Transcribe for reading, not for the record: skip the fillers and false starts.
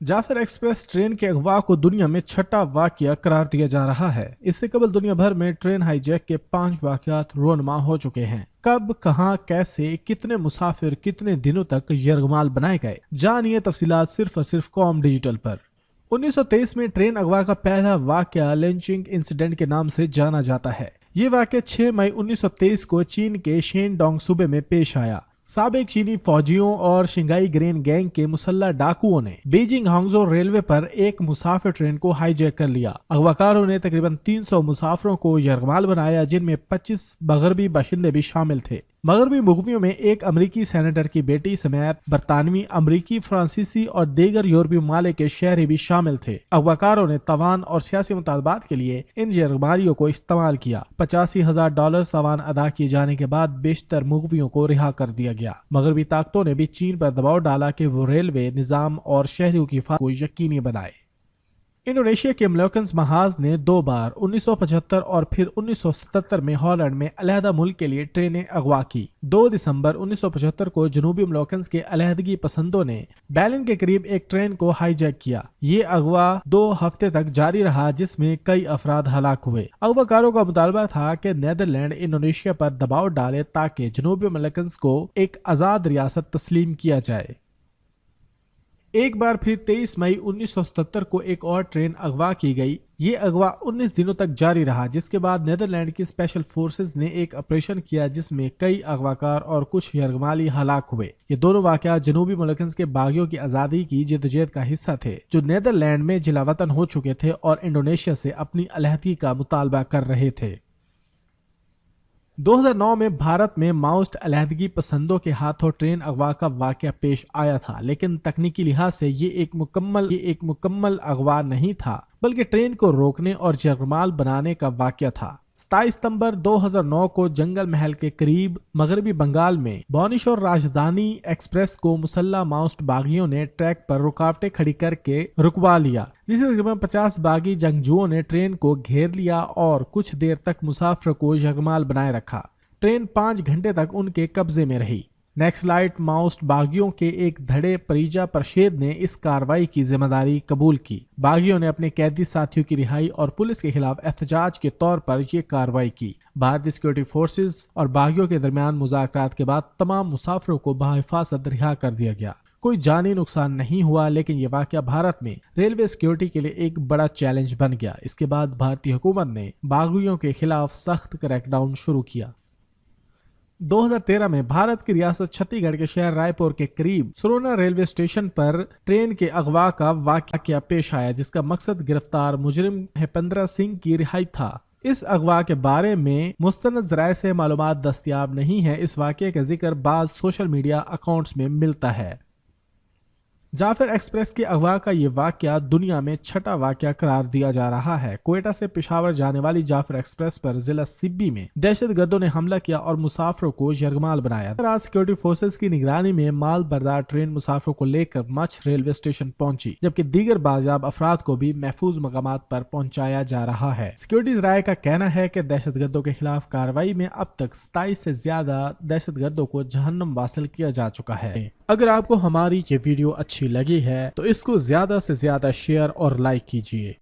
Jafar express train के अगवा को दुनिया में छठा वाकया करार दिया जा रहा है। इससे कबल दुनिया भर में ट्रेन हाईजैक के 5 वाकयात रोनमा हो चुके हैं। कब, कहां, कैसे, कितने मुसाफिर कितने दिनों तक यरगमाल बनाए गए, जानिए तफसीलात सिर्फ और सिर्फ कॉम डिजिटल पर। 1923 में ट्रेन अगवा का पहला वाकया लिंचिंग इंसिडेंट के नाम से जाना जाता है। ये वाकया 6 मई 1923 को चीन के शेनडोंग सूबे में पेश आया। साबिक चीनी फौजियों और शिंगाई ग्रेन गैंग के मुसल्ला डाकुओं ने बीजिंग हांगजो रेलवे पर एक मुसाफिर ट्रेन को हाईजैक कर लिया। अगवाकारों ने तकरीबन 300 मुसाफिरों को यरगमाल बनाया, जिनमें 25 मगरबी बाशिंदे भी शामिल थे। मगरबी मुगवियों में एक अमरीकी सेनेटर की बेटी समेत बरतानवी, अमरीकी, फ्रांसीसी और दीगर यूरोपीय ममालिक के शहरी भी शामिल थे। अगवाकारों ने तवान और सियासी मुतालबात के लिए इन यरगमालियों को इस्तेमाल किया। $85,000 तवान अदा किए जाने के बाद बेशतर मुगवियों को रिहा कर दिया गया। मगरबी ताकतों ने भी चीन पर दबाव डाला कि वो रेलवे निजाम और शहरियों की हिफाजत को यकीनी बनाए। इंडोनेशिया के मलक्कन महाज ने 2 बार 1975 और फिर 1977 में हॉलैंड में अलहदा मुल्क के लिए ट्रेनें अगवा की। 2 दिसंबर 1975 को जनूबी मलक्कन के अलहदगी पसंदों ने बैलन के करीब एक ट्रेन को हाईजैक किया। ये अगवा 2 हफ्ते तक जारी रहा, जिसमें कई अफराद हलाक हुए। अगवाकारों का मुतालबा था कि नीदरलैंड इंडोनेशिया पर दबाव डाले ताकि जनूबी मलक्कन को एक आजाद रियासत तस्लीम किया जाए। एक बार फिर 23 मई 1977 को एक और ट्रेन अगवा की गई। ये अगवा 19 दिनों तक जारी रहा, जिसके बाद नीदरलैंड की स्पेशल फोर्सेस ने एक ऑपरेशन किया जिसमें कई अगवाकार और कुछ यरगमाली हलाक हुए। ये दोनों वाकया जनूबी मलक्कन के बागियों की आजादी की जद्दोजहद का हिस्सा थे, जो नीदरलैंड में जिलावतन हो चुके थे और इंडोनेशिया से अपनी अलहदगी का मुतालबा कर रहे थे। 2009 में भारत में माओइस्ट अलहदगी पसंदों के हाथों ट्रेन अगवा का वाकया पेश आया था, लेकिन तकनीकी लिहाज से ये एक मुकम्मल अगवा नहीं था, बल्कि ट्रेन को रोकने और यरगमाल बनाने का वाकया था। 27 सितंबर 2009 को जंगल महल के करीब मगरबी बंगाल में भुवनेश्वर राजधानी एक्सप्रेस को मुसल्ला माओइस्ट बागियों ने ट्रैक पर रुकावटें खड़ी करके रुकवा लिया, जिसे तकरीबन 50 बागी जंगजुओं ने ट्रेन को घेर लिया और कुछ देर तक मुसाफिर को यरगमाल बनाए रखा। ट्रेन 5 घंटे तक उनके कब्जे में रही। नक्सलाइट माओइस्ट बागियों के एक धड़े परिजा परशेद ने इस कार्रवाई की जिम्मेदारी कबूल की। बागियों ने अपने कैदी साथियों की रिहाई और पुलिस के खिलाफ एहतजाज के तौर पर यह कार्रवाई की। भारतीय सिक्योरिटी फोर्सेस और बागियों के दरमियान मुज़ाकरात के बाद तमाम मुसाफिरों को बहिफाजत रिहा कर दिया गया। कोई जानी नुकसान नहीं हुआ, लेकिन ये वाकया भारत में रेलवे सिक्योरिटी के लिए एक बड़ा चैलेंज बन गया। इसके बाद भारतीय हुकूमत ने बागियों के खिलाफ सख्त क्रैकडाउन शुरू किया। 2013 में भारत की रियासत छत्तीसगढ़ के शहर रायपुर के करीब सुरोना रेलवे स्टेशन पर ट्रेन के अगवा का वाकया पेश आया, जिसका मकसद गिरफ्तार मुजरिम भूपेंद्र सिंह की रिहाई था। इस अगवा के बारे में मुस्तनद ज़राए से मालूमात दस्तयाब नहीं है। इस वाकये का जिक्र बाद सोशल मीडिया अकाउंट्स में मिलता है। जाफर एक्सप्रेस के अगवा का ये वाकया दुनिया में छठा वाकया करार दिया जा रहा है। क्वेटा से पेशावर जाने वाली जाफर एक्सप्रेस पर जिला सिब्बी में दहशतगर्दों ने हमला किया और मुसाफिरों को यरगमाल बनाया। आज सिक्योरिटी फोर्सेस की निगरानी में माल बरदार ट्रेन मुसाफिरों को लेकर मछ रेलवे स्टेशन पहुंची, जबकि दीगर बाजियाब अफराद को भी महफूज मकामात पर पहुंचाया जा रहा है। सिक्योरिटी राय का कहना है कि दहशतगर्दों के खिलाफ कार्रवाई में अब तक 27 से ज्यादा दहशतगर्दों को जहन्नम वासिल किया जा चुका है। अगर आपको हमारी ये वीडियो अच्छी लगी है तो इसको ज्यादा से ज्यादा शेयर और लाइक कीजिए।